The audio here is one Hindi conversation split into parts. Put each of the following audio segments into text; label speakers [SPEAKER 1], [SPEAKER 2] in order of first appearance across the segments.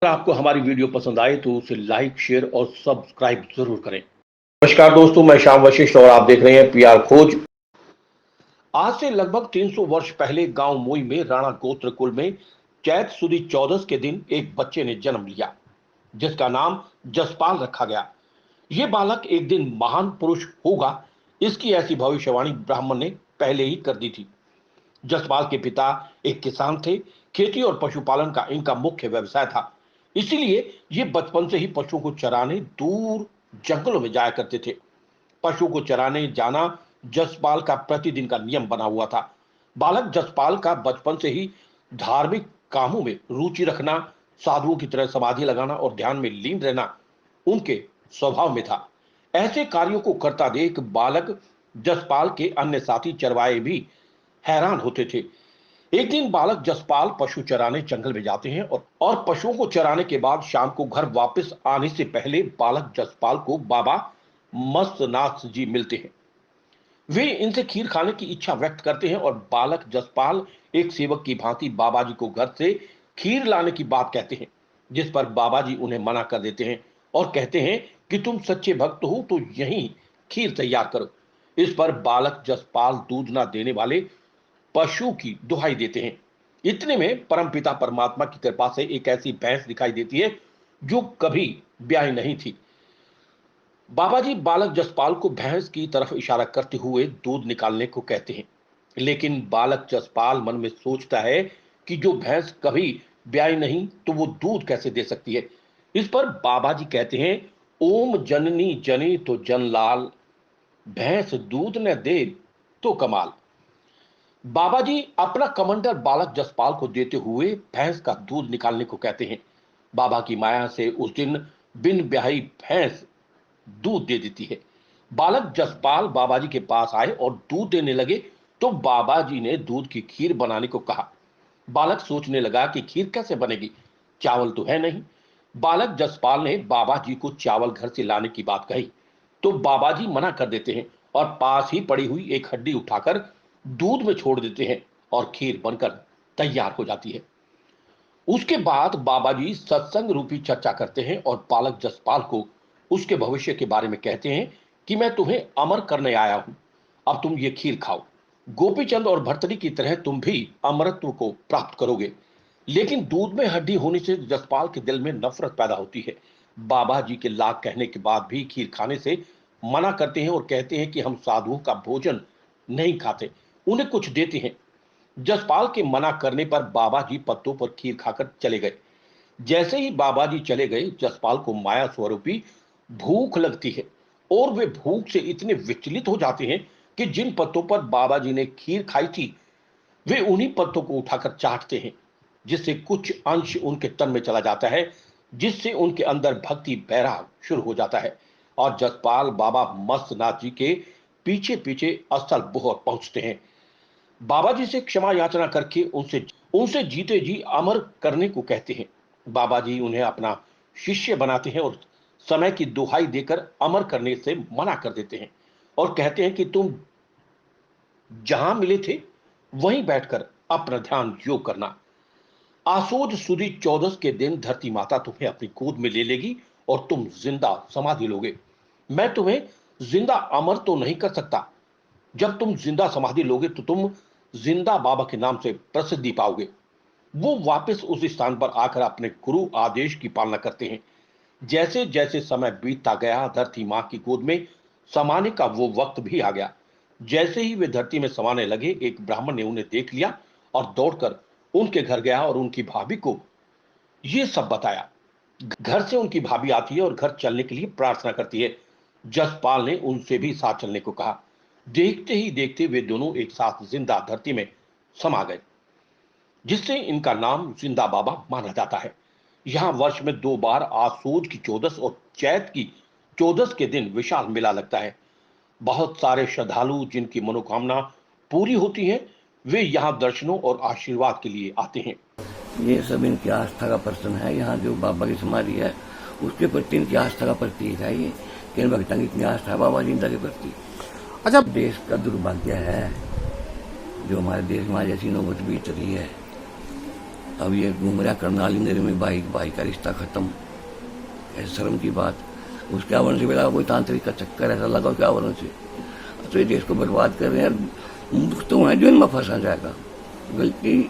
[SPEAKER 1] अगर आपको हमारी वीडियो पसंद आए तो उसे लाइक, शेयर और सब्सक्राइब जरूर करें। नमस्कार दोस्तों, मैं श्याम वशिष्ठ और आप देख रहे हैं पीआर खोज। आज से लगभग 300 वर्ष पहले गांव मोई में राणा गोत्र कुल में चैत सुदी चौदस के दिन एक बच्चे ने जन्म लिया, जिसका नाम जसपाल रखा गया। ये बालक एक दिन महान पुरुष होगा, इसकी ऐसी भविष्यवाणी ब्राह्मण ने पहले ही कर दी थी। जसपाल के पिता एक किसान थे। खेती और पशुपालन का इनका मुख्य व्यवसाय था। इसीलिए ये बचपन से ही पशुओं को चराने दूर जंगलों में जाया करते थे। पशु को चराने जाना जसपाल का प्रतिदिन का नियम बना हुआ था। बालक जसपाल का बचपन से ही धार्मिक कामों में रुचि रखना, साधुओं की तरह समाधि लगाना और ध्यान में लीन रहना उनके स्वभाव में था। ऐसे कार्यों को करता देख बालक जसपाल के अन्य साथी चरवाहे भी हैरान होते थे। एक दिन बालक जसपाल पशु चराने जंगल में जाते हैं और पशुओं को चराने के बाद शाम को घर वापस आने से पहले बालक जसपाल को बाबा मस्तनाथ जी मिलते हैं। वे इनसे खीर खाने की इच्छा व्यक्त करते हैं और बालक जसपाल एक सेवक की भांति बाबा जी को घर से खीर लाने की बात कहते हैं, जिस पर बाबा जी उन्हें मना कर देते हैं और कहते हैं कि तुम सच्चे भक्त हो तो यहीं खीर तैयार करो। इस पर बालक जसपाल दूध ना देने वाले पशु की दुहाई देते हैं। इतने में परमपिता परमात्मा की कृपा से एक ऐसी भैंस दिखाई देती है जो कभी ब्याही नहीं थी। बाबा जी बालक जसपाल को भैंस की तरफ इशारा करते हुए दूध निकालने को कहते हैं, लेकिन बालक जसपाल मन में सोचता है कि जो भैंस कभी ब्याही नहीं तो वो दूध कैसे दे सकती है। इस पर बाबा जी कहते हैं, ओम जननी जने तो जनलाल, भैंस दूध न दे तो कमाल। बाबा जी अपना कमंडल बालक जसपाल को देते हुए भैंस का दूध निकालने को कहते हैं। बाबा की माया से उस दिन बिन ब्याही भैंस दूध दे देती है। बालक जसपाल बाबा जी के पास आए और दूध देने लगे तो बाबा जी ने दूध की खीर बनाने को कहा। बालक सोचने लगा कि खीर कैसे बनेगी, चावल तो है नहीं। बालक जसपाल ने बाबा जी को चावल घर से लाने की बात कही तो बाबा जी मना कर देते हैं और पास ही पड़ी हुई एक हड्डी उठाकर दूध में छोड़ देते हैं और खीर बनकर तैयार हो जाती है। उसके बाद बाबा जी सत्संग रूपी चर्चा करते हैं और बालक जसपाल को उसके भविष्य के बारे में कहते हैं कि मैं तुम्हें अमर करने आया हूं, अब तुम ये खीर खाओ। गोपीचंद और भर्तरी की तरह तुम भी अमरत्व को प्राप्त करोगे। लेकिन दूध में हड्डी होने से जसपाल के दिल में नफरत पैदा होती है। बाबा जी के लाख कहने के बाद भी खीर खाने से मना करते हैं और कहते हैं कि हम साधुओं का भोजन नहीं खाते, उन्हें कुछ देते हैं। जसपाल के मना करने पर बाबा जी पत्तों पर खीर खाकर चले गए। जैसे ही बाबा जी चले गए, जसपाल को माया स्वरूपी भूख लगती है और वे भूख से इतने विचलित हो जाते हैं कि जिन पत्तों पर बाबा जी ने खीर खाई थी वे उन्हीं पत्तों को उठाकर चाटते हैं, जिससे कुछ अंश उनके तन में चला जाता है, जिससे उनके अंदर भक्ति बैराग शुरू हो जाता है और जसपाल बाबा मस्तनाथ जी के पीछे पीछे अस्थल बोहर पहुंचते हैं। बाबा जी से क्षमा याचना करके उनसे उनसे जीते जी अमर करने को कहते हैं। बाबा जी उन्हें अपना शिष्य बनाते हैं और समय की दुहाई देकर अमर करने से मना कर देते हैं और कहते हैं कि तुम जहां मिले थे वहीं बैठकर अपना ध्यान योग करना। आसोज सुदी चौदस के दिन धरती माता तुम्हें अपनी गोद में ले लेगी और तुम जिंदा समाधि लोगे। मैं तुम्हें जिंदा अमर तो नहीं कर सकता। जब तुम जिंदा समाधि लोगे तो तुम जिंदा बाबा के नाम से प्रसिद्धि पाओगे। वो वापस उस स्थान पर आकर अपने गुरु आदेश की पालना करते हैं। जैसे जैसे समय बीतता गया, धरती मां की गोद में समाने का वो वक्त भी आ गया। जैसे ही वे धरती में समाने लगे, एक ब्राह्मण ने उन्हें देख लिया और दौड़कर उनके घर गया और उनकी भाभी को ये सब बताया। घर से उनकी भाभी आती है और घर चलने के लिए प्रार्थना करती है। जसपाल ने उनसे भी साथ चलने को कहा। देखते ही देखते वे दोनों एक साथ जिंदा धरती में समा गए, जिससे इनका नाम जिंदा बाबा माना जाता है। यहाँ वर्ष में 2 बार आसोज की चौदस और चैत की चौदस के दिन विशाल मेला लगता है। बहुत सारे श्रद्धालु जिनकी मनोकामना पूरी होती है वे यहाँ दर्शनों और आशीर्वाद के लिए आते हैं।
[SPEAKER 2] ये सब इनकी आस्था का प्रश्न है। यहाँ जो बाबा की समाधि है उसके प्रति इनकी आस्था का प्रतीक है ये, कि इन भक्तों की इतनी आस्था है बाबा जिंदा के प्रति। अच्छा, देश का दुर्भाग्य है जो हमारे देश में जैसी नौबत बीत रही है। अब ये घूम रहा करनाली नदी में भाई भाई का रिश्ता खत्म, ऐसे शर्म की बात। उसके आवरण से मिला कोई तांत्रिक का चक्कर ऐसा लगा उसके आवरण से, तो ये देश को बर्बाद कर रहे हैं। दुख तो है जो इनमें फंसा जाएगा, गलती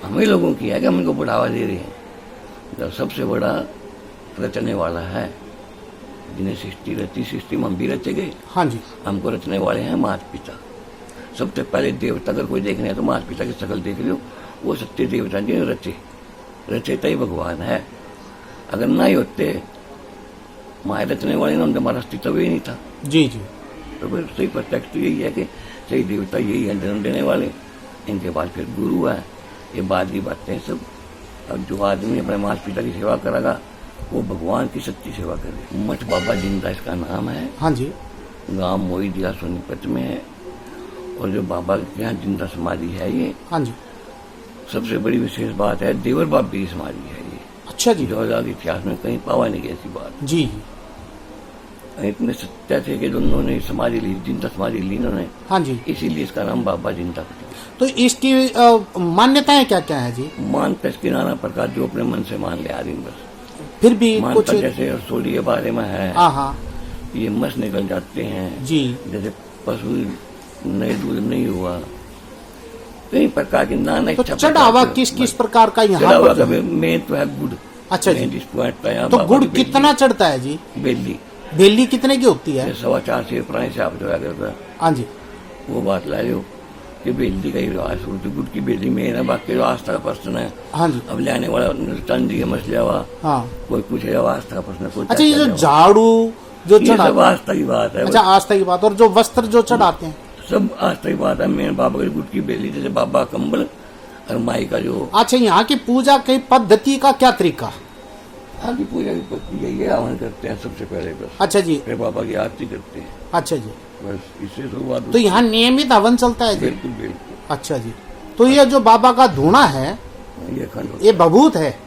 [SPEAKER 2] हमें लोगों की है कि हम इनको बढ़ावा दे रहे हैं। जब सबसे बड़ा रचने वाला है, जिन्हें सृष्टि रची, सृष्टि में हम भी रचे गए।
[SPEAKER 3] हाँ जी।
[SPEAKER 2] हमको रचने वाले हैं माता पिता। सबसे पहले देवता अगर कोई देखने है तो माता पिता की शक्ल देख लो, वो सत्य देवता जी रचे, रचेता ही भगवान है। अगर ना ही होते माए रचने वाले नाम तो हमारा अस्तित्व ही नहीं था।
[SPEAKER 3] जी जी।
[SPEAKER 2] तो फिर सही प्रत्यक्ष तो यही है कि सही देवता यही है जन्म देने वाले, इनके बाद फिर गुरु है। ये बाद की बातें सब। अब जो आदमी अपने माता पिता की सेवा करेगा वो भगवान की सच्ची सेवा करे। मठ बाबा जिंदा इसका नाम है।
[SPEAKER 3] हाँ जी।
[SPEAKER 2] गांव मोई जिला सोनीपत में है। और जो बाबा के यहाँ जिंदा समाधि है ये,
[SPEAKER 3] हाँ जी।
[SPEAKER 2] सबसे बड़ी विशेष बात है देवर बाबी की समाधि है ये।
[SPEAKER 3] अच्छा जी।
[SPEAKER 2] 2000 इतिहास में कहीं पावा नहीं गई ऐसी बात।
[SPEAKER 3] जी।
[SPEAKER 2] इतने सत्य थे कि उन्होंने समाधि ली, जिंदा समाधि ली इन्होंने।
[SPEAKER 3] हाँ जी।
[SPEAKER 2] इसीलिए इसका नाम बाबा जिंदा पड़ा।
[SPEAKER 3] तो इसकी मान्यताएं क्या क्या है जी?
[SPEAKER 2] मानता इसके नाना प्रकार जो अपने मन से मान ले आदमी, बस
[SPEAKER 3] फिर भी
[SPEAKER 2] मानता
[SPEAKER 3] कुछ
[SPEAKER 2] जैसे रसोली के बारे में है।
[SPEAKER 3] हाँ हाँ
[SPEAKER 2] ये मस निकल जाते हैं
[SPEAKER 3] जी।
[SPEAKER 2] जैसे पशु नए दूध नहीं हुआ, कई प्रकार की नाना
[SPEAKER 3] तो
[SPEAKER 2] इच्छा
[SPEAKER 3] चढ़ावा किस किस प्रकार का यहाँ पर?
[SPEAKER 2] मेन तो है गुड़।
[SPEAKER 3] अच्छा जी।
[SPEAKER 2] जिस पॉइंट पे यहाँ
[SPEAKER 3] तो
[SPEAKER 2] बाबा
[SPEAKER 3] गुड़
[SPEAKER 2] की बेली-
[SPEAKER 3] कितना चढ़ता है जी?
[SPEAKER 2] बेली
[SPEAKER 3] बेली कितने की होती है?
[SPEAKER 2] 4.25 से पुराने से आप जो करता
[SPEAKER 3] हाँ जी।
[SPEAKER 2] वो बात ला लो कि बेली का ही रिवाज होती, गुड़ की बेली में है, बाकी जो आस्था का प्रश्न है।
[SPEAKER 3] हाँ जी।
[SPEAKER 2] अब लेने वाला चांदी का मसला हुआ,
[SPEAKER 3] हाँ।
[SPEAKER 2] कोई पूछेगा आस्था का प्रश्न, कोई
[SPEAKER 3] अच्छा, ये
[SPEAKER 2] क्या
[SPEAKER 3] जो
[SPEAKER 2] क्या
[SPEAKER 3] झाड़ू जो
[SPEAKER 2] ये सब
[SPEAKER 3] चढ़ाते हैं,
[SPEAKER 2] आस्था की बात है।
[SPEAKER 3] अच्छा आस्था की बात, और जो वस्त्र जो चढ़ाते हैं
[SPEAKER 2] सब आस्था की बात है। मेरे बाबा की गुड़ की बेली, जैसे बाबा कंबल और माई का जो
[SPEAKER 3] अच्छा, यहाँ की पूजा की पद्धति का क्या तरीका?
[SPEAKER 2] आगे पूजा की पत्ती यही है, हवन करते हैं सबसे पहले, बस
[SPEAKER 3] अच्छा जी।
[SPEAKER 2] फिर बाबा की आरती करते हैं,
[SPEAKER 3] अच्छा जी।
[SPEAKER 2] बस इससे शुरुआत।
[SPEAKER 3] तो यहाँ नियमित हवन चलता है जी?
[SPEAKER 2] बिल्कुल बिल्कुल।
[SPEAKER 3] अच्छा जी। तो ये जो बाबा का धूना है,
[SPEAKER 2] ये खंड
[SPEAKER 3] ये बभूत है,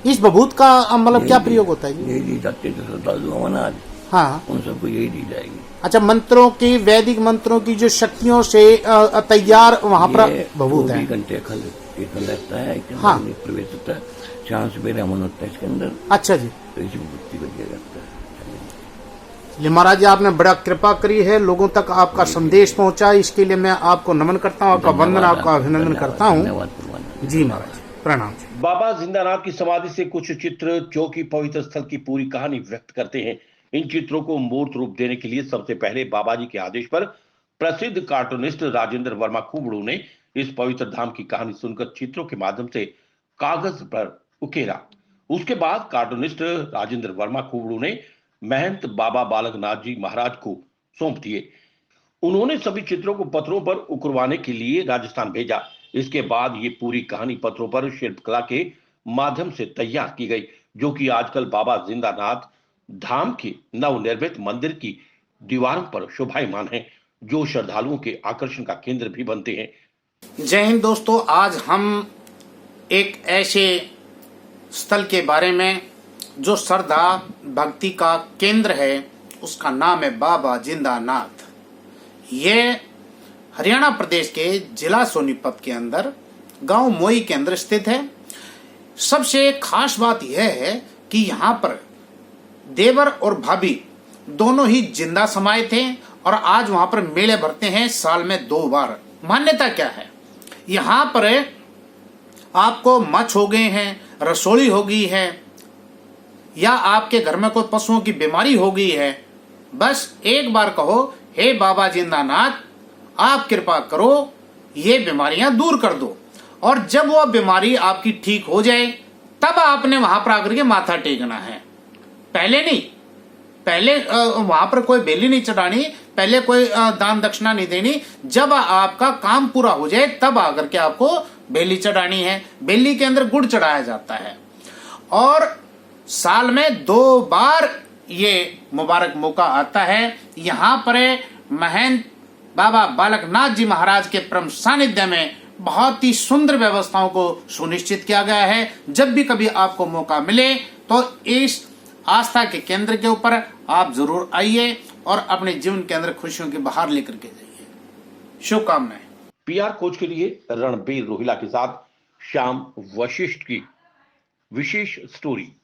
[SPEAKER 3] इस बभूत का मतलब क्या प्रयोग होता है जी?
[SPEAKER 2] यही दी जाती है, जो श्रद्धालु हवन आज
[SPEAKER 3] हाँ।
[SPEAKER 2] उन सबको यही दी जाएगी।
[SPEAKER 3] अच्छा, मंत्रों की, वैदिक मंत्रों की जो शक्तियों से तैयार वहाँ पर बभूत है।
[SPEAKER 2] 24 घंटे अखंड कीर्तन रहता है,
[SPEAKER 3] हाँ।
[SPEAKER 2] प्रवेश होता है, शाम सवेरे हवन होता है इसके अंदर।
[SPEAKER 3] अच्छा जी।
[SPEAKER 2] तो इसी बुद्धि को दिया जाता है।
[SPEAKER 3] ये महाराज जी, आपने बड़ा कृपा करी है, लोगों तक आपका संदेश पहुंचा, इसके लिए मैं आपको नमन करता हूँ, आपका वंदन, आपका अभिनंदन करता हूँ।
[SPEAKER 2] धन्यवाद प्रभु।
[SPEAKER 3] जी महाराज, प्रणाम जी।
[SPEAKER 1] बाबा जिंदानाथ की समाधि से कुछ चित्र जो कि पवित्र स्थल की पूरी कहानी व्यक्त करते हैं। इन चित्रों को मूर्त रूप देने के लिए सबसे पहले बाबा जी के आदेश पर प्रसिद्ध कार्टूनिस्ट राजेंद्र वर्मा खूबड़ू ने इस पवित्र धाम की कहानी सुनकर चित्रों के माध्यम से कागज पर उकेरा। उसके बाद कार्टूनिस्ट राजेंद्र वर्मा खूबड़ू ने महंत बाबा बालक नाथ जी महाराज को सौंप दिए। उन्होंने सभी चित्रों को पत्रों पर उकरवाने के लिए राजस्थान भेजा। इसके बाद ये पूरी कहानी पत्रों पर शिल्पकला के माध्यम से तैयार की गई, जो कि आजकल बाबा जिंदानाथ धाम के नवनिर्मित मंदिर की दीवारों पर शोभायमान है, जो श्रद्धालुओं के आकर्षण का केंद्र भी बनते हैं।
[SPEAKER 3] जय हिंद दोस्तों, आज हम एक ऐसे स्थल के बारे में जो श्रद्धा भक्ति का केंद्र है, उसका नाम है बाबा जिंदानाथ। ये हरियाणा प्रदेश के जिला सोनीपत के अंदर गांव मोई के अंदर स्थित है। सबसे खास बात यह है कि यहाँ पर देवर और भाभी दोनों ही जिंदा समाये थे, और आज वहां पर मेले भरते हैं साल में 2 बार। मान्यता क्या है, यहाँ पर आपको मच्छ हो गए हैं, रसोली हो गई है, या आपके घर में कोई पशुओं की बीमारी हो गई है, बस एक बार कहो, हे बाबा जिंदानाथ आप कृपा करो, ये बीमारियां दूर कर दो। और जब वो बीमारी आपकी ठीक हो जाए, तब आपने वहां पर आकर के माथा टेकना है, पहले नहीं। पहले वहां पर कोई बेली नहीं चढ़ानी, पहले कोई दान दक्षिणा नहीं देनी। जब आपका काम पूरा हो जाए तब आकर के आपको बेली चढ़ानी है। बेली के अंदर गुड़ चढ़ाया जाता है, और साल में 2 बार ये मुबारक मौका आता है। यहाँ पर महंत बाबा बालक नाथ जी महाराज के परम सानिध्य में बहुत ही सुंदर व्यवस्थाओं को सुनिश्चित किया गया है। जब भी कभी आपको मौका मिले तो इस आस्था के केंद्र के ऊपर आप जरूर आइए और अपने जीवन के अंदर खुशियों की बहार लेकर के जाइए। शुभकामनाएं।
[SPEAKER 1] पीआर खोज के लिए रणबीर रोहिला के साथ श्याम वशिष्ठ की विशेष स्टोरी।